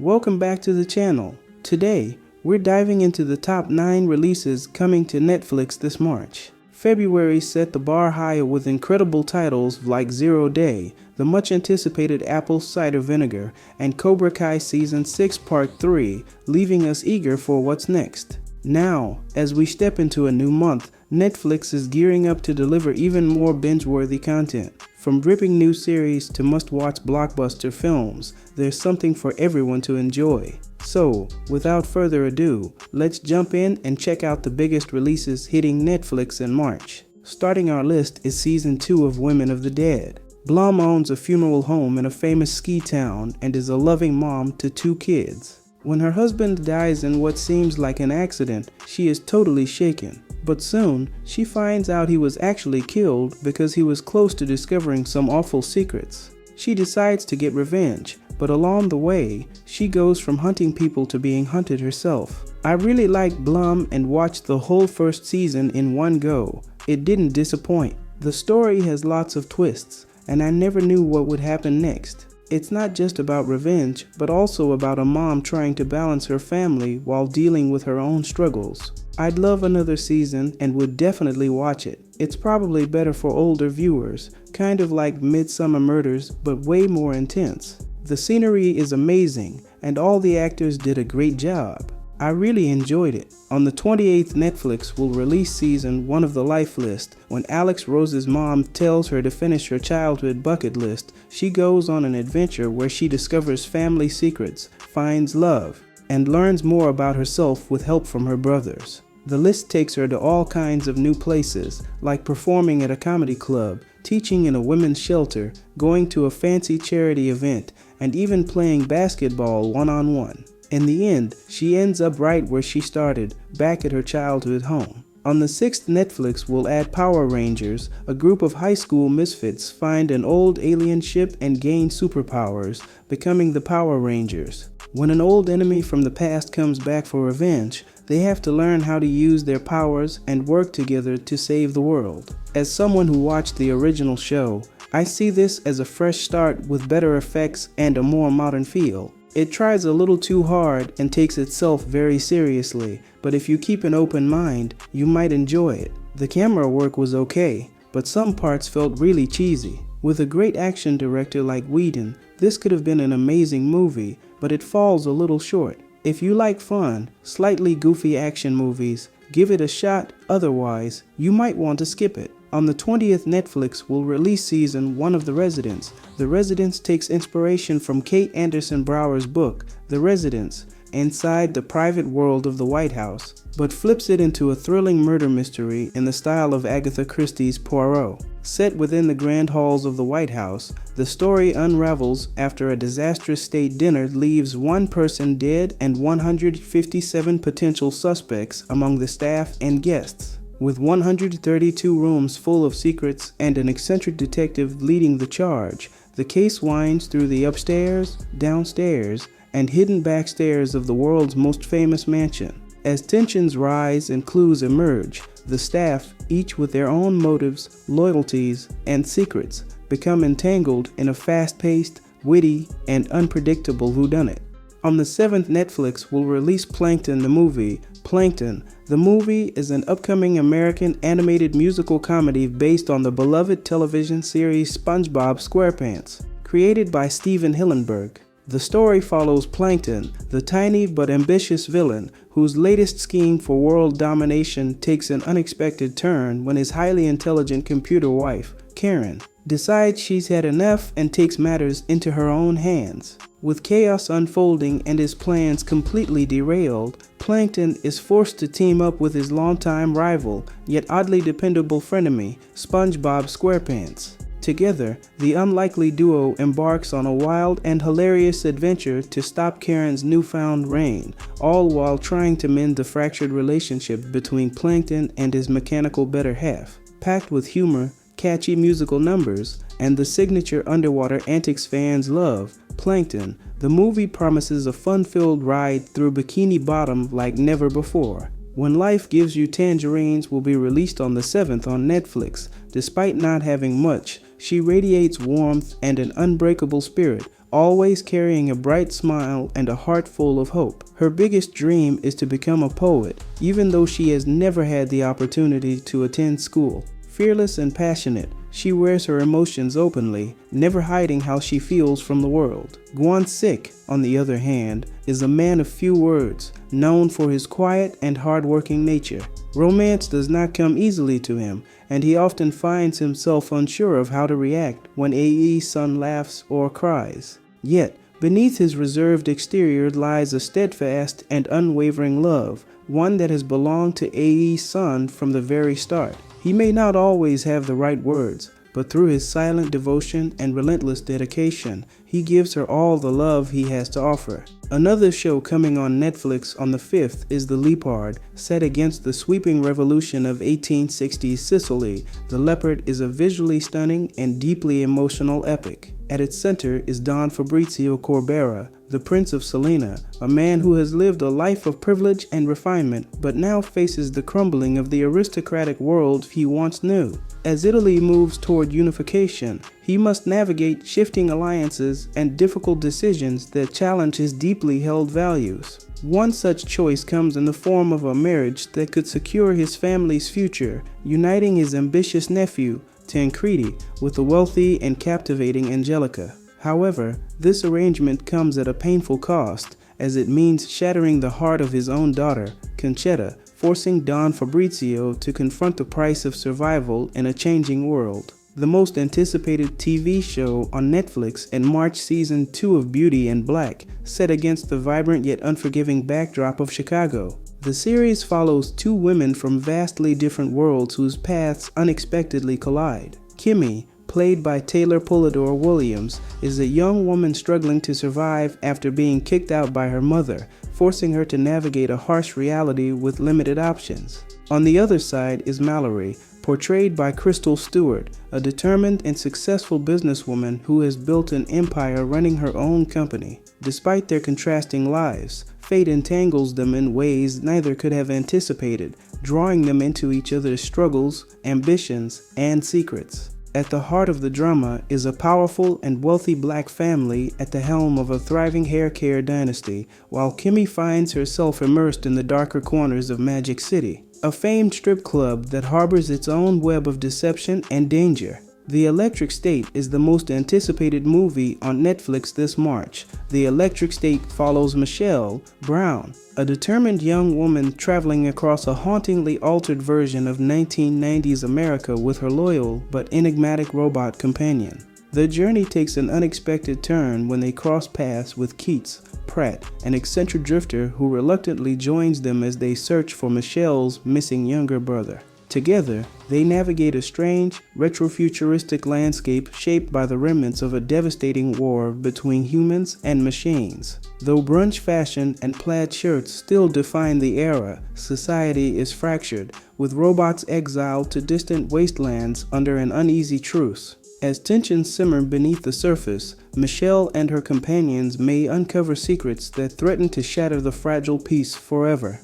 Welcome back to the channel. Today, we're diving into the top 9 releases coming to Netflix this March. February set the bar high with incredible titles like Zero Day, the much anticipated Apple Cider Vinegar, and Cobra Kai Season 6 Part 3, leaving us eager for what's next. Now, as we step into a new month, Netflix is gearing up to deliver even more binge-worthy content. From gripping new series to must-watch blockbuster films, there's something for everyone to enjoy. So, without further ado, let's jump in and check out the biggest releases hitting Netflix in March. Starting our list is Season 2 of Women of the Dead. Blum owns a funeral home in a famous ski town and is a loving mom to 2 kids. When her husband dies in what seems like an accident, she is totally shaken. But soon, she finds out he was actually killed because he was close to discovering some awful secrets. She decides to get revenge, but along the way, she goes from hunting people to being hunted herself. I really liked Blum and watched the whole first season in one go. It didn't disappoint. The story has lots of twists, and I never knew what would happen next. It's not just about revenge, but also about a mom trying to balance her family while dealing with her own struggles. I'd love another season and would definitely watch it. It's probably better for older viewers, kind of like Midsummer Murders, but way more intense. The scenery is amazing, and all the actors did a great job. I really enjoyed it. On the 28th, Netflix will release Season 1 of The Life List. When Alex Rose's mom tells her to finish her childhood bucket list, she goes on an adventure where she discovers family secrets, finds love, and learns more about herself with help from her brothers. The list takes her to all kinds of new places, like performing at a comedy club, teaching in a women's shelter, going to a fancy charity event, and even playing basketball one-on-one. In the end, she ends up right where she started, back at her childhood home. On the 6th, Netflix will add Power Rangers. A group of high school misfits find an old alien ship and gain superpowers, becoming the Power Rangers. When an old enemy from the past comes back for revenge, they have to learn how to use their powers and work together to save the world. As someone who watched the original show, I see this as a fresh start with better effects and a more modern feel. It tries a little too hard and takes itself very seriously, but if you keep an open mind, you might enjoy it. The camera work was okay, but some parts felt really cheesy. With a great action director like Whedon, this could have been an amazing movie, but it falls a little short. If you like fun, slightly goofy action movies, give it a shot. Otherwise, you might want to skip it. On the 20th, Netflix will release Season 1 of The Residence. The Residence takes inspiration from Kate Anderson Brower's book, The Residence, inside the private world of the White House, but flips it into a thrilling murder mystery in the style of Agatha Christie's Poirot. Set within the grand halls of the White House, the story unravels after a disastrous state dinner leaves one person dead and 157 potential suspects among the staff and guests. With 132 rooms full of secrets and an eccentric detective leading the charge, the case winds through the upstairs, downstairs, and hidden backstairs of the world's most famous mansion. As tensions rise and clues emerge, the staff, each with their own motives, loyalties, and secrets, become entangled in a fast-paced, witty, and unpredictable whodunit. On the 7th, Netflix will release Plankton the movie. Plankton, the movie, is an upcoming American animated musical comedy based on the beloved television series SpongeBob SquarePants, created by Steven Hillenburg. The story follows Plankton, the tiny but ambitious villain, whose latest scheme for world domination takes an unexpected turn when his highly intelligent computer wife, Karen, decides she's had enough and takes matters into her own hands. With chaos unfolding and his plans completely derailed, Plankton is forced to team up with his longtime rival, yet oddly dependable frenemy, SpongeBob SquarePants. Together, the unlikely duo embarks on a wild and hilarious adventure to stop Karen's newfound reign, all while trying to mend the fractured relationship between Plankton and his mechanical better half. Packed with humor, catchy musical numbers, and the signature underwater antics fans love, Plankton, the movie promises a fun-filled ride through Bikini Bottom like never before. When Life Gives You Tangerines will be released on the 7th on Netflix. Despite not having much, she radiates warmth and an unbreakable spirit, always carrying a bright smile and a heart full of hope. Her biggest dream is to become a poet, even though she has never had the opportunity to attend school. Fearless and passionate, she wears her emotions openly, never hiding how she feels from the world. Guan-sik, on the other hand, is a man of few words, known for his quiet and hard-working nature. Romance does not come easily to him, and he often finds himself unsure of how to react when Ae's son laughs or cries. Yet, beneath his reserved exterior lies a steadfast and unwavering love, one that has belonged to Ae's son from the very start. He may not always have the right words, but through his silent devotion and relentless dedication, he gives her all the love he has to offer. Another show coming on Netflix on the 5th is The Leapard, set against the sweeping revolution of 1860s Sicily. The Leopard is a visually stunning and deeply emotional epic. At its center is Don Fabrizio Corbera, the Prince of Salina, a man who has lived a life of privilege and refinement, but now faces the crumbling of the aristocratic world he once knew. As Italy moves toward unification, he must navigate shifting alliances and difficult decisions that challenge his deeply held values. One such choice comes in the form of a marriage that could secure his family's future, uniting his ambitious nephew, Tancredi, with the wealthy and captivating Angelica. However, this arrangement comes at a painful cost, as it means shattering the heart of his own daughter, Concetta, forcing Don Fabrizio to confront the price of survival in a changing world. The most anticipated TV show on Netflix and March Season 2 of Beauty and Black, set against the vibrant yet unforgiving backdrop of Chicago. The series follows two women from vastly different worlds whose paths unexpectedly collide. Kimmy, played by Taylor Polidor Williams, is a young woman struggling to survive after being kicked out by her mother, forcing her to navigate a harsh reality with limited options. On the other side is Mallory, portrayed by Crystal Stewart, a determined and successful businesswoman who has built an empire running her own company. Despite their contrasting lives, fate entangles them in ways neither could have anticipated, drawing them into each other's struggles, ambitions, and secrets. At the heart of the drama is a powerful and wealthy black family at the helm of a thriving hair care dynasty, while Kimmy finds herself immersed in the darker corners of Magic City, a famed strip club that harbors its own web of deception and danger. The Electric State is the most anticipated movie on Netflix this March. The Electric State follows Michelle Brown, a determined young woman traveling across a hauntingly altered version of 1990s America with her loyal but enigmatic robot companion. The journey takes an unexpected turn when they cross paths with Keats, Pratt, an eccentric drifter who reluctantly joins them as they search for Michelle's missing younger brother. Together, they navigate a strange, retrofuturistic landscape shaped by the remnants of a devastating war between humans and machines. Though brunch fashion and plaid shirts still define the era, society is fractured, with robots exiled to distant wastelands under an uneasy truce. As tensions simmer beneath the surface, Michelle and her companions may uncover secrets that threaten to shatter the fragile peace forever.